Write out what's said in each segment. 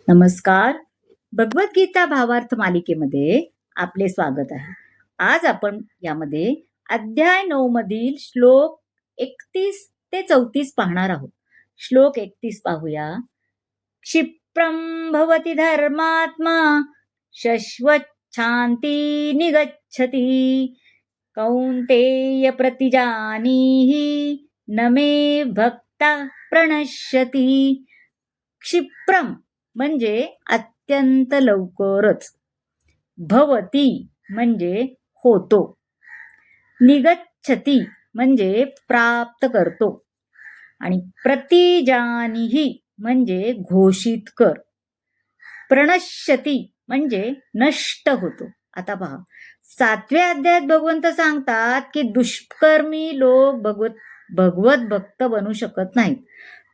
नमस्कार. भगवद्गीता भावार्थ मालिकेमध्ये आपले स्वागत आहे. आज आपण यामध्ये अध्याय 9 मधील श्लोक 31 ते 34 पाहणार आहोत. श्लोक 31 पाहूया. क्षिप्रं भवति धर्मात्मा शश्वत् शांती निगच्छति कौन्तेय प्रतिजानीहि न मे भक्ता प्रणश्यति. क्षिप्रम म्हणजे अत्यंत लवकरच, भवती म्हणजे होतो, निगच्छती म्हणजे प्राप्त करतो आणि प्रतिजानीहि म्हणजे घोषित कर, प्रणश्यती म्हणजे नष्ट होतो. आता पहा, 7व्या अध्यायात भगवंत सांगतात की दुष्कर्मी लोक भगवत भक्त बनू शकत नाहीत.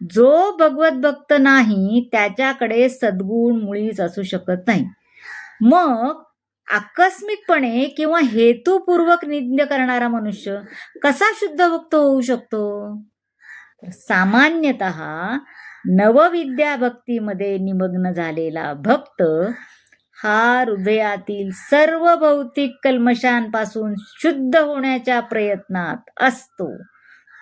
जो भगवत भक्त नाही त्याच्याकडे सद्गुण मुळीच असू शकत नाही. मग आकस्मिकपणे किंवा हेतुपूर्वक निंद करणारा मनुष्य कसा शुद्ध भक्त होऊ शकतो? सामान्यतः नवविद्या भक्तीमध्ये निमग्न झालेला भक्त हा हृदयातील सर्व भौतिक कल्मशांपासून शुद्ध होण्याच्या प्रयत्नात असतो.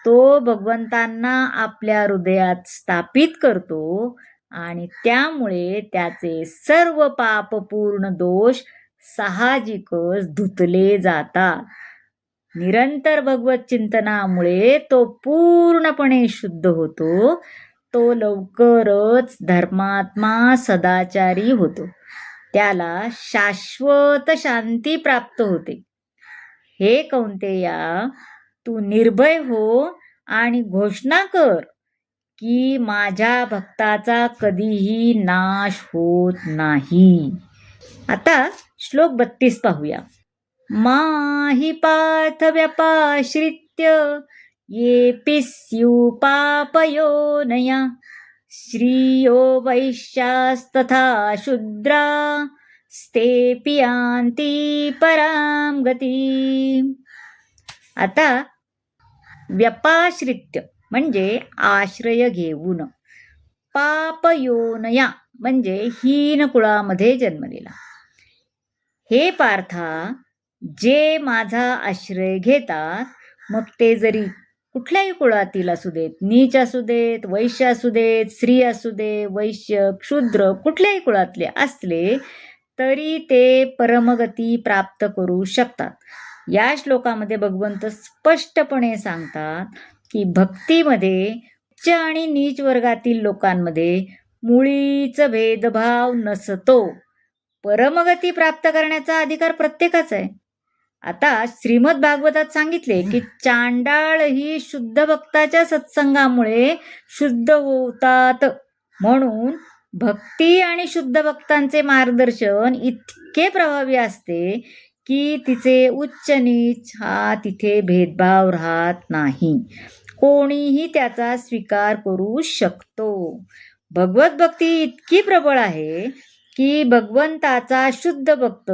तो भगवंतांना आपल्या हृदयात स्थापित करतो आणि त्यामुळे त्याचे सर्व पापपूर्ण दोष साहजिकच धुतले जातात. निरंतर भगवत चिंतनामुळे तो पूर्णपणे शुद्ध होतो. तो लवकरच धर्मात्मा सदाचारी होतो. त्याला शाश्वत शांती प्राप्त होते. हे कौंतेया, तू निर्भय हो आणि घोषणा कर की माझ्या भक्ताचा कधीही नाश होत नाही. आता श्लोक 32 पाहूया. माहि पार्थ व्यपाश्रित्य येऽपि स्युः पापयोनयः श्रियो वैश्यास्तथा शूद्रा स्तेऽपि यान्ति परां गतिम्. आता व्यपाश्रित्य म्हणजे आश्रय घेऊन, पापयोनया म्हणजे हीन कुळामध्ये जन्मलेला. हे पार्था, जे माझा आश्रय घेतात, मग ते जरी कुठल्याही कुळातील असू देत, नीच असू देत, वैश्य असू देत, स्त्री असू दे, वैश्य, क्षुद्र, कुठल्याही कुळातले असले तरी ते परमगती प्राप्त करू शकतात. या श्लोकामध्ये भगवंत स्पष्टपणे सांगतात की भक्तीमध्ये उच्च आणि नीच वर्गातील लोकांमध्ये मुळीच भेदभाव नसतो. परमगती प्राप्त करण्याचा अधिकार प्रत्येकाचा आहे. आता श्रीमद भागवतात सांगितले की चांडाळ ही शुद्ध भक्ताच्या सत्संगामुळे शुद्ध होतात. म्हणून भक्ती आणि शुद्ध भक्तांचे मार्गदर्शन इतके प्रभावी असते की तिचे उच्च नीच हा तिथे भेदभाव राहत नाही. कोणीही त्याचा स्वीकार करू शकतो. भगवत भक्ती इतकी प्रबळ आहे की भगवंताचा शुद्ध भक्त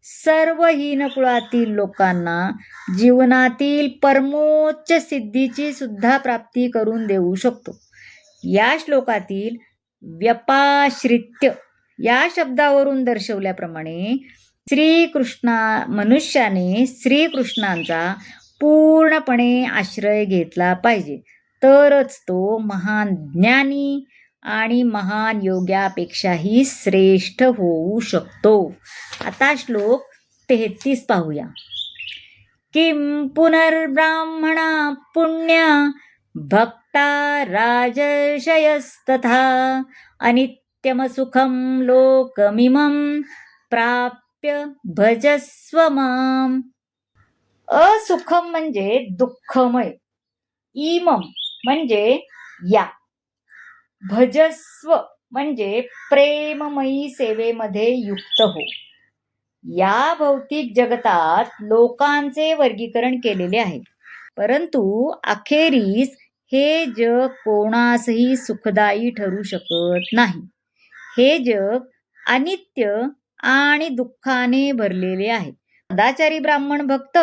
सर्व हीन कुळातील लोकांना जीवनातील परमोच्च सिद्धीची सुद्धा प्राप्ती करून देऊ शकतो. या श्लोकातील व्यपाश्रित्य या शब्दावरून दर्शवल्याप्रमाणे मनुष्याने श्रीकृष्णांचा पूर्णपणे आश्रय घेतला पाहिजे, तरच तो महान ज्ञानी आणि महान योग्यापेक्षाही श्रेष्ठ होऊ शकतो. आता श्लोक 33 पाहूया. किं पुनर्ब्राह्मणा पुण्या भक्ता राजर्षयस्तथा अनित्यमसुखं लोकमिमं प्राप्य भजस्व माम. असुखम म्हणजे दुःखमय, इमम म्हणजे या, भजस्व म्हणजे प्रेममयी सेवेमध्ये युक्त हो. या भौतिक जगतात लोकांचे वर्गीकरण केलेले आहे, परंतु अखेरीस हे जग कोणासही सुखदायी ठरू शकत नाही. हे जग अनित्य आणि दुःखाने भरलेले आहे. सदाचारी ब्राह्मण भक्त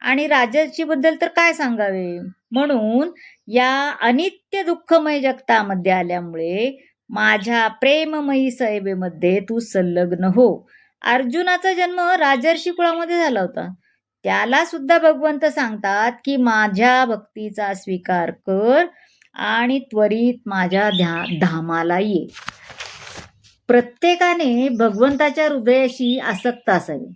आणि राजर्षी बद्दल तर काय सांगावे. म्हणून या अनित्य दुःखमय जगतामध्ये आल्यामुळे माझ्या प्रेममयी सेवेमध्ये तू संलग्न हो. अर्जुनाचा जन्म राजर्षी कुळामध्ये झाला होता. त्याला सुद्धा भगवंत सांगतात की माझ्या भक्तीचा स्वीकार कर आणि त्वरित माझ्या धामाला ये. प्रत्येकाने भगवंताच्या हृदयाशी आसक्त असावे,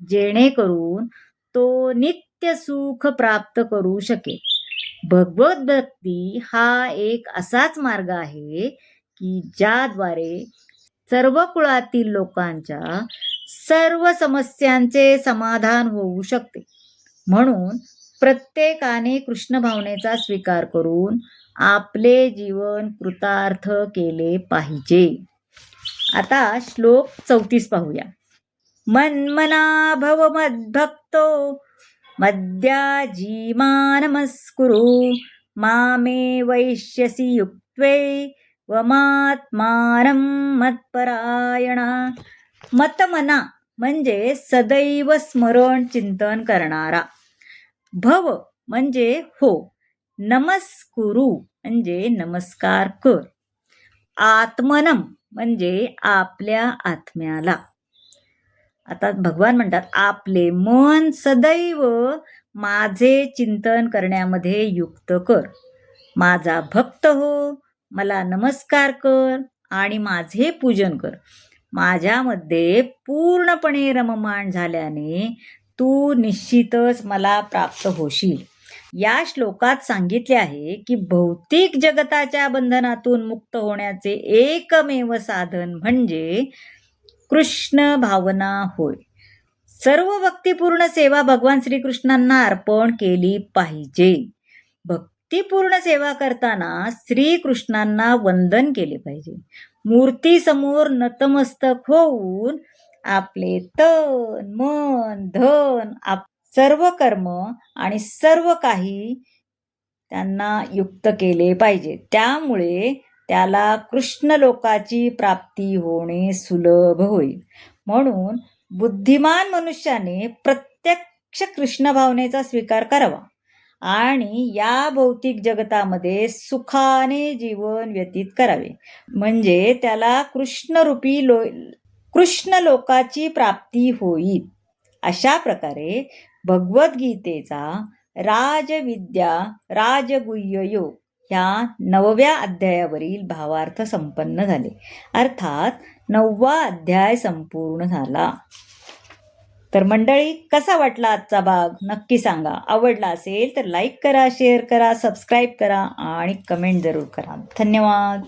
जेणेकरून तो नित्य सुख प्राप्त करू शकेल. भगवत भक्ती हा एक असाच मार्ग आहे की ज्याद्वारे सर्व कुळातील लोकांच्या सर्व समस्यांचे समाधान होऊ शकते. म्हणून प्रत्येकाने कृष्ण भावनेचा स्वीकार करून आपले जीवन कृतार्थ केले पाहिजे. आता श्लोक 34 पाहूया. मन्मना भव मद्भक्तो मद्याजी नमस्कुरु मामे वैश्यसि युक्त्वे वमात्मानं मत्परायणा. मतमना म्हणजे सदैव स्मरण चिंतन करणारा. भव म्हणजे हो. नमस्कुरु म्हणजे नमस्कार कर. आत्मनम म्हणजे आपल्या आत्म्याला. आता भगवान म्हणतात आपले मन सदैव माझे चिंतन करण्यामध्ये युक्त कर. माझा भक्त हो, मला नमस्कार कर आणि माझे पूजन कर. माझ्यामध्ये पूर्णपणे रममाण झाल्याने तू निश्चितच मला प्राप्त होशील. या श्लोकात सांगितले आहे की भौतिक जगताच्या बंधनातून मुक्त होण्याचे एकमेव साधन म्हणजे कृष्ण भावना होय. सर्व भक्तिपूर्ण सेवा भगवान श्रीकृष्णांना अर्पण केली पाहिजे. भक्तिपूर्ण सेवा करताना श्रीकृष्णांना वंदन केले पाहिजे. मूर्तीसमोर नतमस्तक होऊन आपले तन मन धन सर्व कर्म आणि सर्व काही त्यांना युक्त केले पाहिजे. त्यामुळे त्याला कृष्ण लोकाची प्राप्ती होणे सुलभ होईल. म्हणून बुद्धिमान मनुष्याने प्रत्यक्ष कृष्ण भावनेचा स्वीकार करावा आणि या भौतिक जगतामध्ये सुखाने जीवन व्यतीत करावे. म्हणजे त्याला कृष्ण लोकाची प्राप्ती होईल. अशा प्रकारे भगवद्गीतेचा राजविद्या राजगुह्य योग ह्या 9व्या अध्यायावरील भावार्थ संपन्न झाले. अर्थात 9वा अध्याय संपूर्ण झाला. तर मंडळी, कसा वाटला आजचा भाग नक्की सांगा. आवडला असेल तर लाईक करा, शेअर करा, सबस्क्राईब करा आणि कमेंट जरूर करा. धन्यवाद.